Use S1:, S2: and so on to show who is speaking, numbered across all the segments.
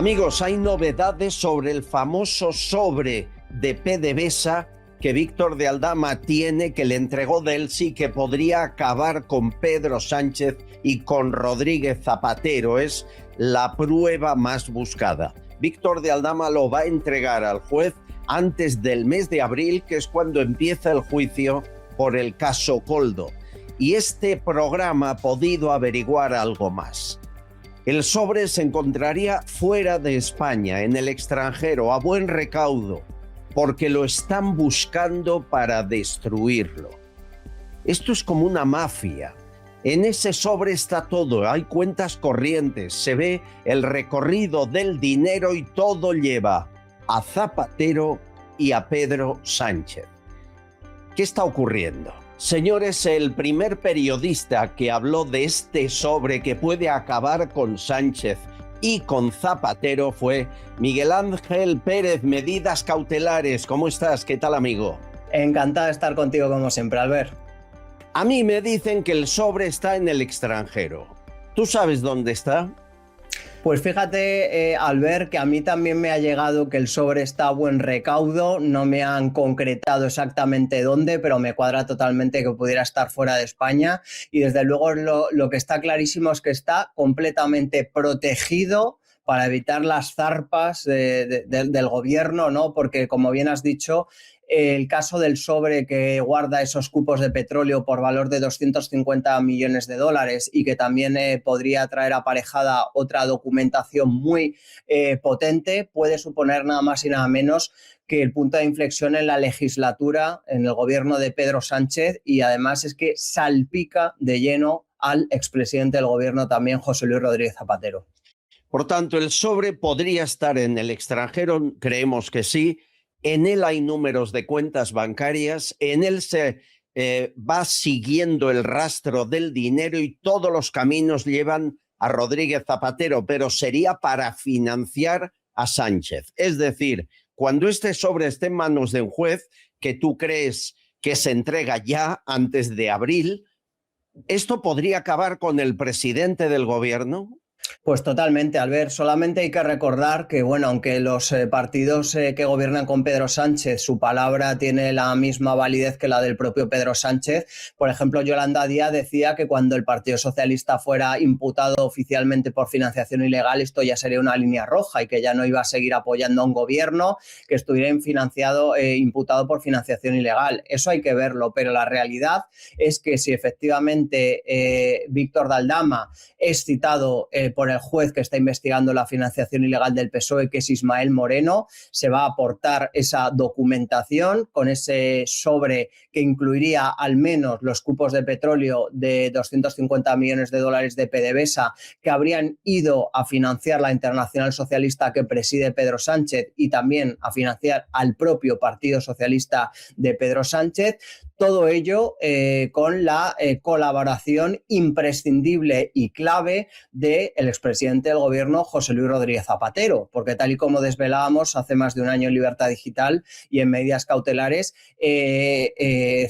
S1: Amigos, hay novedades sobre el famoso sobre de PDVSA que Víctor de Aldama tiene, que le entregó Delcy, que podría acabar con Pedro Sánchez y con Rodríguez Zapatero. Es la prueba más buscada. Víctor de Aldama lo va a entregar al juez antes del mes de abril, que es cuando empieza el juicio por el caso Koldo. Y este programa ha podido averiguar algo más. El sobre se encontraría fuera de España, en el extranjero, a buen recaudo, porque lo están buscando para destruirlo. Esto es como una mafia. En ese sobre está todo, hay cuentas corrientes, se ve el recorrido del dinero y todo lleva a Zapatero y a Pedro Sánchez. ¿Qué está ocurriendo? Señores, el primer periodista que habló de este sobre que puede acabar con Sánchez y con Zapatero fue Miguel Ángel Pérez, Medidas Cautelares. ¿Cómo estás? ¿Qué tal, amigo?
S2: Encantado de estar contigo como siempre, Albert.
S1: A mí me dicen que el sobre está en el extranjero. ¿Tú sabes dónde está?
S2: Pues fíjate, Albert, que a mí también me ha llegado que el sobre está a buen recaudo. No me han concretado exactamente dónde, pero me cuadra totalmente que pudiera estar fuera de España. Y desde luego lo que está clarísimo es que está completamente protegido para evitar las zarpas del gobierno, ¿no? Porque, como bien has dicho, el caso del sobre que guarda esos cupos de petróleo por valor de 250 millones de dólares y que también podría traer aparejada otra documentación muy potente, puede suponer nada más y nada menos que el punto de inflexión en la legislatura, en el gobierno de Pedro Sánchez, y además es que salpica de lleno al expresidente del gobierno también, José Luis Rodríguez Zapatero.
S1: Por tanto, el sobre podría estar en el extranjero, creemos que sí. En él hay números de cuentas bancarias, en él se va siguiendo el rastro del dinero y todos los caminos llevan a Rodríguez Zapatero, pero sería para financiar a Sánchez. Es decir, cuando este sobre esté en manos de un juez, que tú crees que se entrega ya antes de abril, ¿esto podría acabar con el presidente del gobierno?
S2: Pues totalmente, Albert. Solamente hay que recordar que, bueno, aunque los partidos que gobiernan con Pedro Sánchez, su palabra tiene la misma validez que la del propio Pedro Sánchez. Por ejemplo, Yolanda Díaz decía que cuando el Partido Socialista fuera imputado oficialmente por financiación ilegal, esto ya sería una línea roja y que ya no iba a seguir apoyando a un gobierno que estuviera imputado por financiación ilegal. Eso hay que verlo, pero la realidad es que si efectivamente Víctor de Aldama es citado por el juez que está investigando la financiación ilegal del PSOE, que es Ismael Moreno, se va a aportar esa documentación con ese sobre que incluiría al menos los cupos de petróleo de 250 millones de dólares de PDVSA que habrían ido a financiar la Internacional Socialista que preside Pedro Sánchez y también a financiar al propio Partido Socialista de Pedro Sánchez. Todo ello con la colaboración imprescindible y clave del expresidente del gobierno, José Luis Rodríguez Zapatero, porque tal y como desvelábamos hace más de un año en Libertad Digital y en Medidas Cautelares,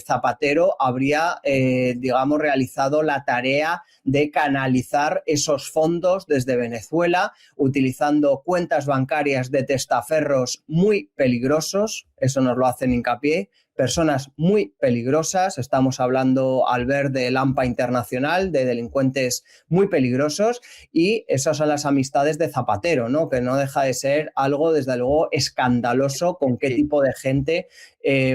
S2: Zapatero habría, realizado la tarea de canalizar esos fondos desde Venezuela, utilizando cuentas bancarias de testaferros muy peligrosos, eso nos lo hacen hincapié, personas muy peligrosas, estamos hablando, Albert, de Lampa Internacional, de delincuentes muy peligrosos, y esas son las amistades de Zapatero, ¿no? Que no deja de ser algo, desde luego, escandaloso con qué tipo de gente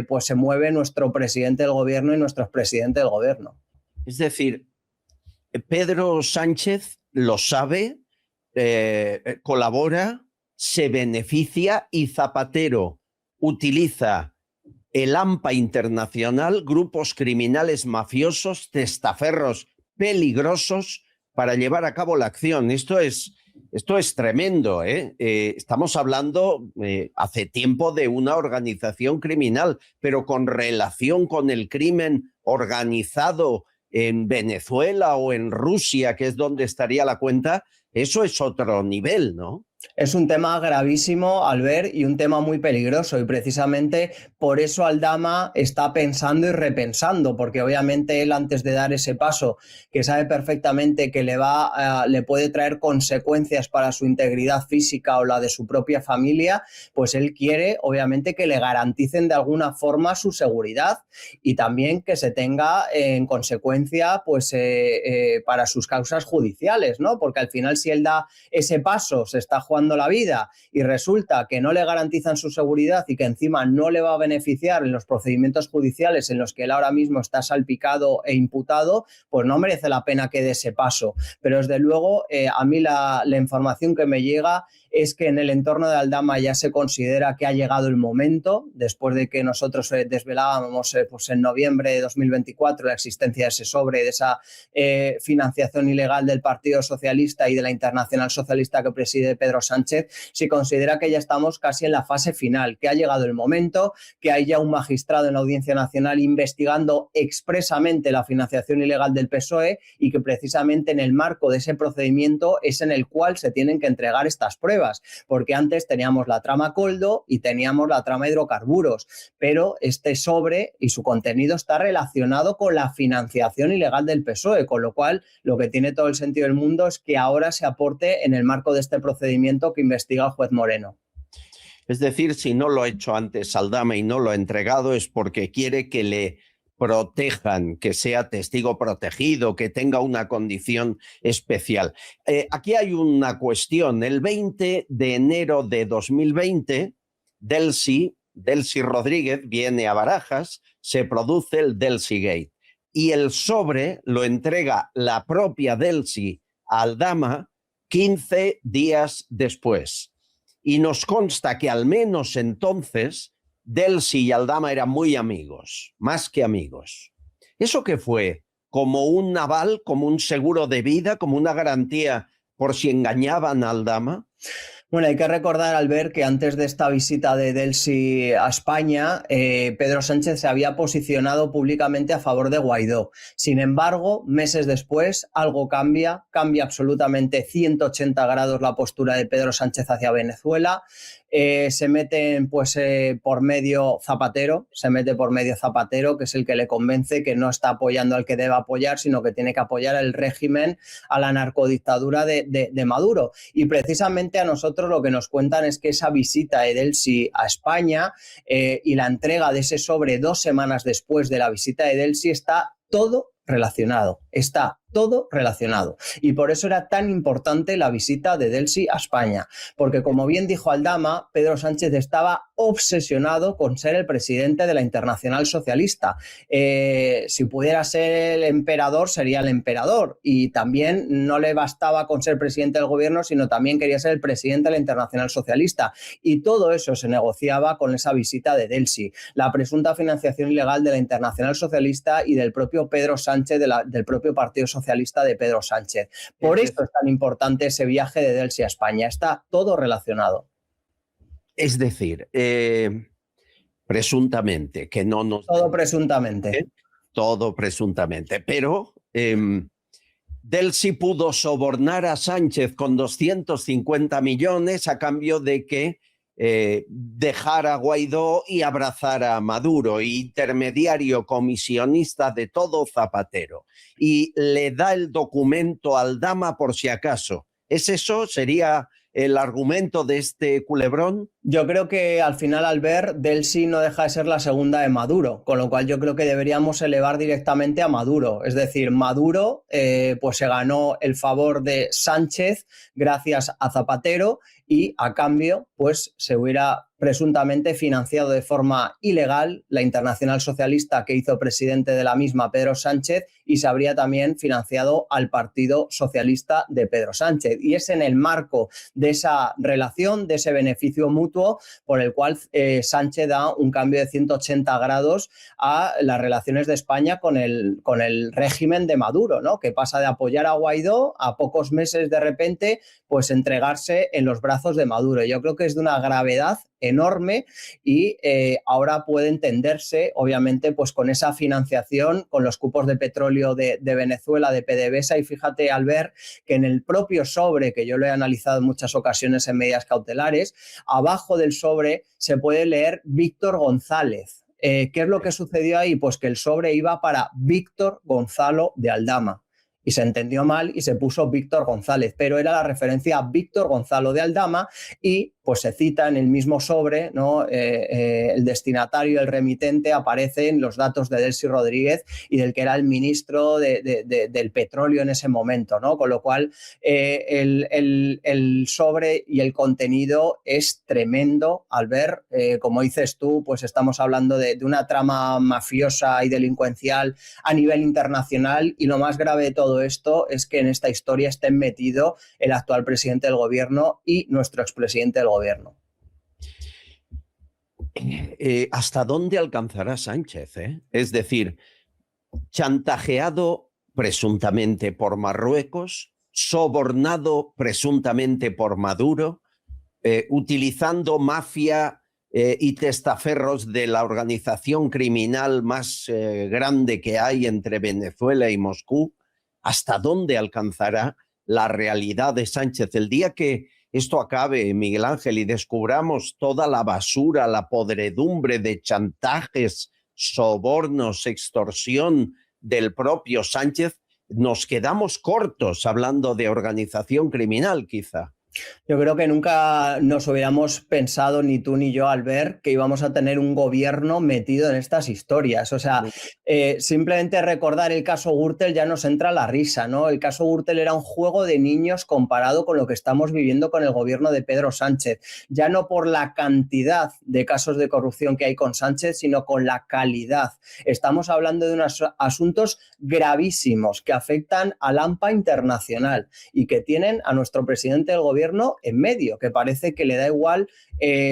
S2: pues se mueve nuestro presidente del gobierno y nuestro expresidente del gobierno.
S1: Es decir, Pedro Sánchez lo sabe, colabora, se beneficia y Zapatero utiliza el AMPA Internacional, grupos criminales mafiosos, testaferros peligrosos para llevar a cabo la acción. Esto es tremendo, ¿eh? Estamos hablando hace tiempo de una organización criminal, pero con relación con el crimen organizado en Venezuela o en Rusia, que es donde estaría la cuenta, eso es otro nivel, ¿no?
S2: Es un tema gravísimo, Albert, y un tema muy peligroso, y precisamente por eso Aldama está pensando y repensando, porque obviamente él, antes de dar ese paso, que sabe perfectamente que le puede traer consecuencias para su integridad física o la de su propia familia, pues él quiere obviamente que le garanticen de alguna forma su seguridad y también que se tenga en consecuencia pues para sus causas judiciales, ¿no? Porque al final, si él da ese paso, se está jugando la vida y resulta que no le garantizan su seguridad y que encima no le va a beneficiar en los procedimientos judiciales en los que él ahora mismo está salpicado e imputado, pues no merece la pena que dé ese paso. Pero desde luego a mí la información que me llega es que en el entorno de Aldama ya se considera que ha llegado el momento, después de que nosotros desvelábamos pues en noviembre de 2024 la existencia de ese sobre, de esa financiación ilegal del Partido Socialista y de la Internacional Socialista que preside Pedro Sánchez. Se considera que ya estamos casi en la fase final, que ha llegado el momento, que hay ya un magistrado en la Audiencia Nacional investigando expresamente la financiación ilegal del PSOE y que precisamente en el marco de ese procedimiento es en el cual se tienen que entregar estas pruebas, porque antes teníamos la trama Coldo y teníamos la trama hidrocarburos, pero este sobre y su contenido está relacionado con la financiación ilegal del PSOE, con lo cual lo que tiene todo el sentido del mundo es que ahora se aporte en el marco de este procedimiento que investiga el juez Moreno.
S1: Es decir, si no lo ha hecho antes Aldama y no lo ha entregado es porque quiere que le protejan, que sea testigo protegido, que tenga una condición especial. Aquí hay una cuestión. El 20 de enero de 2020, Delcy Rodríguez viene a Barajas, se produce el Delcy Gate y el sobre lo entrega la propia Delcy a Aldama 15 días después. Y nos consta que al menos entonces Delcy y Aldama eran muy amigos, más que amigos. ¿Eso qué fue? ¿Como un aval, como un seguro de vida, como una garantía por si engañaban a Aldama?
S2: Bueno, hay que recordar, Albert, que antes de esta visita de Delcy a España, Pedro Sánchez se había posicionado públicamente a favor de Guaidó. Sin embargo, meses después, algo cambia absolutamente 180 grados la postura de Pedro Sánchez hacia Venezuela. Se mete por medio Zapatero, que es el que le convence que no está apoyando al que debe apoyar, sino que tiene que apoyar el régimen, a la narcodictadura de Maduro. Y precisamente a nosotros lo que nos cuentan es que esa visita de Delcy a España y la entrega de ese sobre 2 semanas después de la visita de Delcy está todo relacionado. Y por eso era tan importante la visita de Delcy a España, porque como bien dijo Aldama, Pedro Sánchez estaba obsesionado con ser el presidente de la Internacional Socialista. Si pudiera ser el emperador, sería el emperador, y también no le bastaba con ser presidente del gobierno, sino también quería ser el presidente de la Internacional Socialista, y todo eso se negociaba con esa visita de Delcy, la presunta financiación ilegal de la Internacional Socialista y del propio Pedro Sánchez, del propio Partido Socialista de Pedro Sánchez. Por esto es tan importante ese viaje de Delcy a España. Está todo relacionado.
S1: Es decir, presuntamente, que no nos...
S2: Todo presuntamente.
S1: Todo presuntamente, pero Delcy pudo sobornar a Sánchez con 250 millones a cambio de que dejara a Guaidó y abrazara a Maduro, intermediario comisionista de todo Zapatero, y le da el documento a Aldama por si acaso. ¿Es eso? ¿Sería el argumento de este culebrón?
S2: Yo creo que al final, Albert, Delcy no deja de ser la segunda de Maduro, con lo cual yo creo que deberíamos elevar directamente a Maduro. Es decir, Maduro pues se ganó el favor de Sánchez gracias a Zapatero y a cambio pues se hubiera presuntamente financiado de forma ilegal la Internacional Socialista que hizo presidente de la misma Pedro Sánchez, y se habría también financiado al Partido Socialista de Pedro Sánchez. Y es en el marco de esa relación, de ese beneficio mutuo, por el cual Sánchez da un cambio de 180 grados a las relaciones de España con el régimen de Maduro, ¿no? Que pasa de apoyar a Guaidó a pocos meses de repente pues entregarse en los brazos de Maduro. Yo creo que es de una gravedad enorme y ahora puede entenderse, obviamente, pues con esa financiación, con los cupos de petróleo de Venezuela, de PDVSA. Y fíjate, Albert, que en el propio sobre, que yo lo he analizado en muchas ocasiones en medidas cautelares, abajo del sobre se puede leer Víctor González. ¿Qué es lo que sucedió ahí? Pues que el sobre iba para Víctor Gonzalo de Aldama. Y se entendió mal y se puso Víctor González, pero era la referencia a Víctor Gonzalo de Aldama y pues se cita en el mismo sobre, ¿no? El destinatario, el remitente, aparecen los datos de Delcy Rodríguez y del que era el ministro del petróleo en ese momento, ¿no? Con lo cual el sobre y el contenido es tremendo al ver, como dices tú, pues estamos hablando de una trama mafiosa y delincuencial a nivel internacional, y lo más grave de todo esto es que en esta historia estén metido el actual presidente del gobierno y nuestro expresidente del gobierno.
S1: ¿Hasta dónde alcanzará Sánchez? Es decir, chantajeado presuntamente por Marruecos, sobornado presuntamente por Maduro, utilizando mafia y testaferros de la organización criminal más grande que hay entre Venezuela y Moscú. ¿Hasta dónde alcanzará la realidad de Sánchez? El día que esto acabe, Miguel Ángel, y descubramos toda la basura, la podredumbre de chantajes, sobornos, extorsión del propio Sánchez, nos quedamos cortos hablando de organización criminal, quizá.
S2: Yo creo que nunca nos hubiéramos pensado, ni tú ni yo, Albert, que íbamos a tener un gobierno metido en estas historias. O sea, simplemente recordar el caso Gürtel ya nos entra la risa, ¿no? El caso Gürtel era un juego de niños comparado con lo que estamos viviendo con el gobierno de Pedro Sánchez. Ya no por la cantidad de casos de corrupción que hay con Sánchez, sino con la calidad. Estamos hablando de unos asuntos gravísimos que afectan al AMPA internacional y que tienen a nuestro presidente del gobierno en medio, que parece que le da igual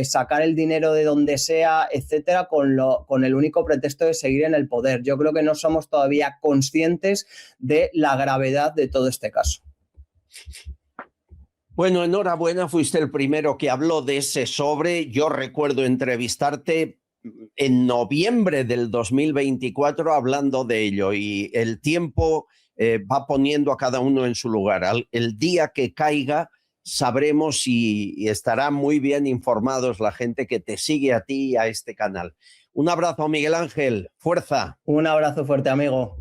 S2: sacar el dinero de donde sea, etcétera, con el único pretexto de seguir en el poder. Yo creo que no somos todavía conscientes de la gravedad de todo este caso.
S1: Bueno, enhorabuena, fuiste el primero que habló de ese sobre. Yo recuerdo entrevistarte en noviembre del 2024 hablando de ello, y el tiempo va poniendo a cada uno en su lugar. El día que caiga sabremos y estarán muy bien informados la gente que te sigue a ti y a este canal. Un abrazo, Miguel Ángel. Fuerza.
S2: Un abrazo fuerte, amigo.